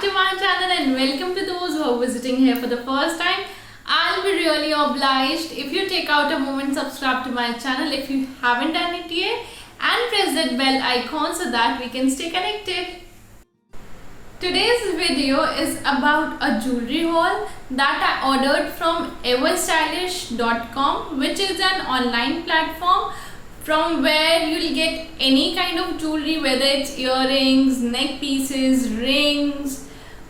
to my channel and welcome to those who are visiting here for the first time. I'll be really obliged if you take out a moment, subscribe to my channel if you haven't done it yet, and press that bell icon so that we can stay connected. Today's video is about a jewelry haul that I ordered from everstylish.com, which is an online platform from where you'll get any kind of jewelry, whether it's earrings, neck pieces, rings,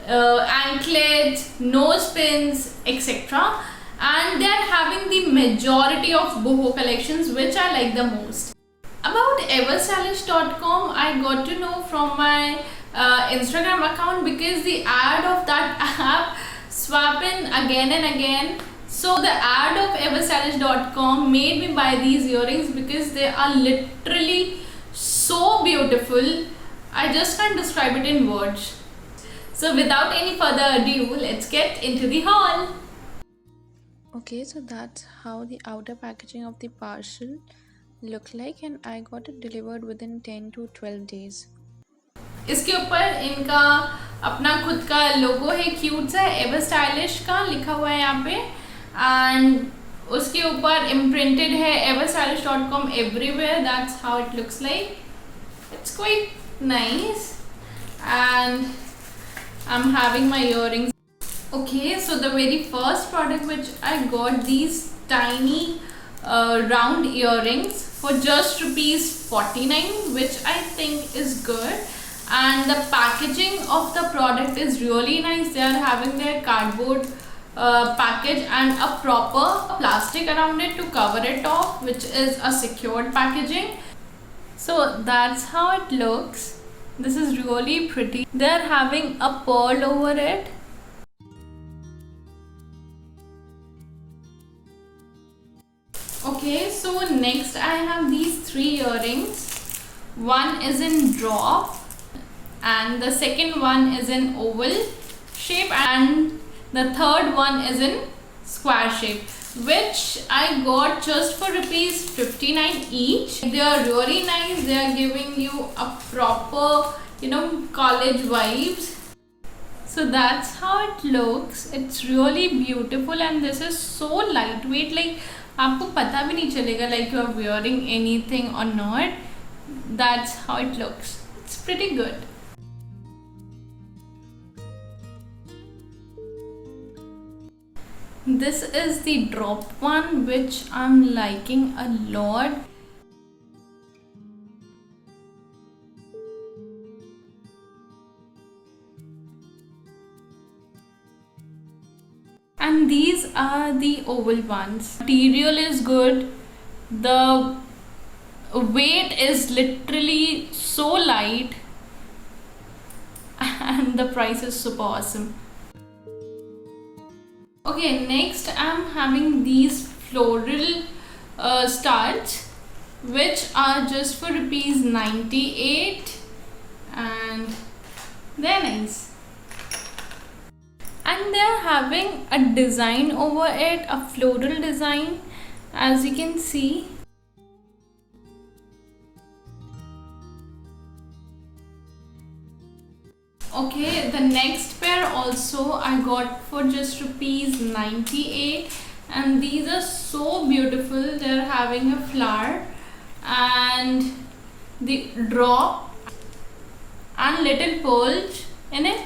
anklets, nose pins, etc. And they're having the majority of boho collections, which I like the most. About everstylish.com, I got to know from my Instagram account because the ad of that app swap in again and again. So the ad of everstylish.com made me buy these earrings because they are literally so beautiful. I just can't describe it in words. So without any further ado, let's get into the haul. Okay, so that's how the outer packaging of the parcel look like, and I got it delivered within 10 to 12 days. इसके ऊपर इनका अपना खुद का लोगो है, cute सा, ever stylish का लिखा हुआ है यहाँ पे, एंड उसके ऊपर इम्प्रिंटेड है everstylish.com everywhere. That's how it looks like. It's quite nice, and I'm having my earrings. Okay, so the very first product which I got, these tiny round earrings for just ₹49, which I think is good. And the packaging of the product is really nice. They are having their cardboard package and a proper plastic around it to cover it off, which is a secured packaging. So that's how it looks. This is really pretty. They are having a pearl over it. Okay, so next I have these 3 earrings. One is in drop, and the second one is in oval shape, and the third one is in square shape, which I got just for ₹59 each. They are really nice. They are giving you a proper, college vibes. So that's how it looks. It's really beautiful, and this is so lightweight. Like आपको पता भी नहीं चलेगा like you are wearing anything or not. That's how it looks. It's pretty good. This is the drop one, which I'm liking a lot. And these are the oval ones. Material is good. The weight is literally so light, and the price is super awesome. Okay, next I'm having these floral studs, which are just for ₹98, and they're nice. And they're having a design over it, a floral design, as you can see. Okay, the next pair also I got for just ₹98, and these are so beautiful. They're having a flower and the drop and little pearls in it.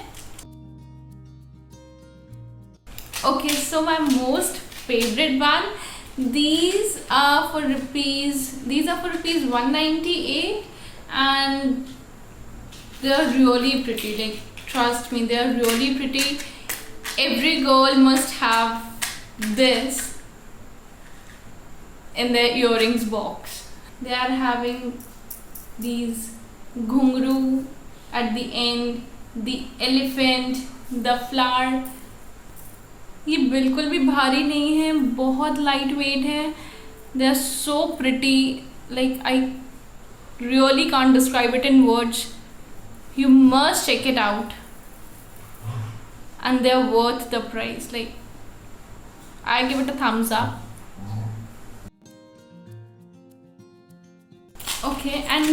Okay, so my most favorite one, these are for ₹198, and they're really pretty. Like, trust me, they're really pretty. Every girl must have this in their earrings box. They are having these ghungru at the end, the elephant, the flower. ये बिल्कुल भी भारी नहीं है, बहुत light weight है. They are so pretty. Like, I really can't describe it in words. You must check it out, and they're worth the price. Like, I give it a thumbs up. Okay, and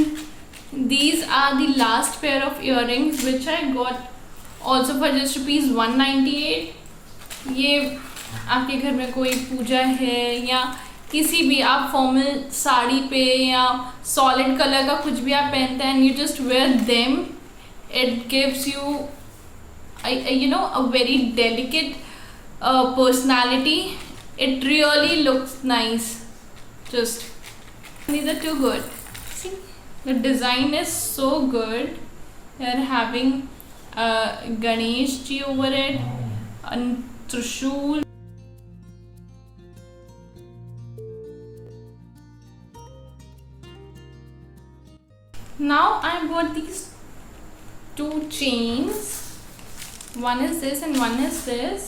these are the last pair of earrings which I got also for just ₹198। ये आपके घर में कोई पूजा है या किसी भी आप फॉर्मल साड़ी पे या सॉलिड कलर का कुछ भी आप पहनते हैं, you just wear them, it gives you a very delicate personality. It really looks nice. Just these are too good. See, the design is so good. They're having Ganesh ji over it and Trishul. Now I bought these 2 chains. One is this and one is this.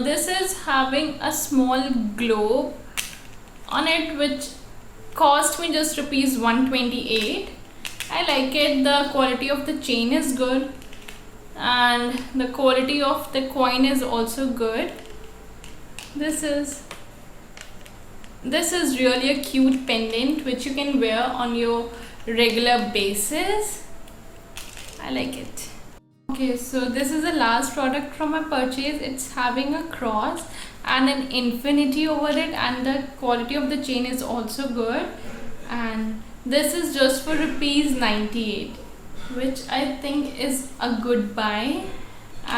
This is having a small globe on it which cost me just ₹128. I like it. The quality of the chain is good and the quality of the coin is also good. This is really a cute pendant which you can wear on your regular basis. I like it. Okay, so this is the last product from my purchase. It's having a cross and an infinity over it, and the quality of the chain is also good. And this is just for ₹98, which I think is a good buy,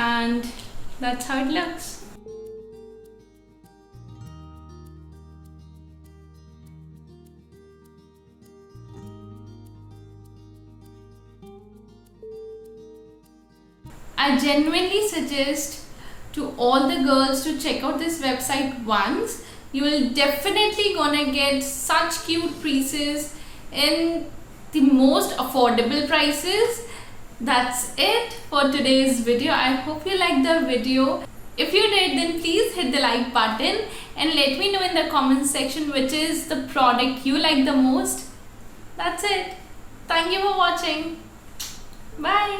and that's how it looks. I genuinely suggest to all the girls to check out this website once. You will definitely gonna get such cute pieces in the most affordable prices. That's it for today's video. I hope you liked the video. If you did, then please hit the like button and let me know in the comment section which is the product you like the most. That's it. Thank you for watching. Bye.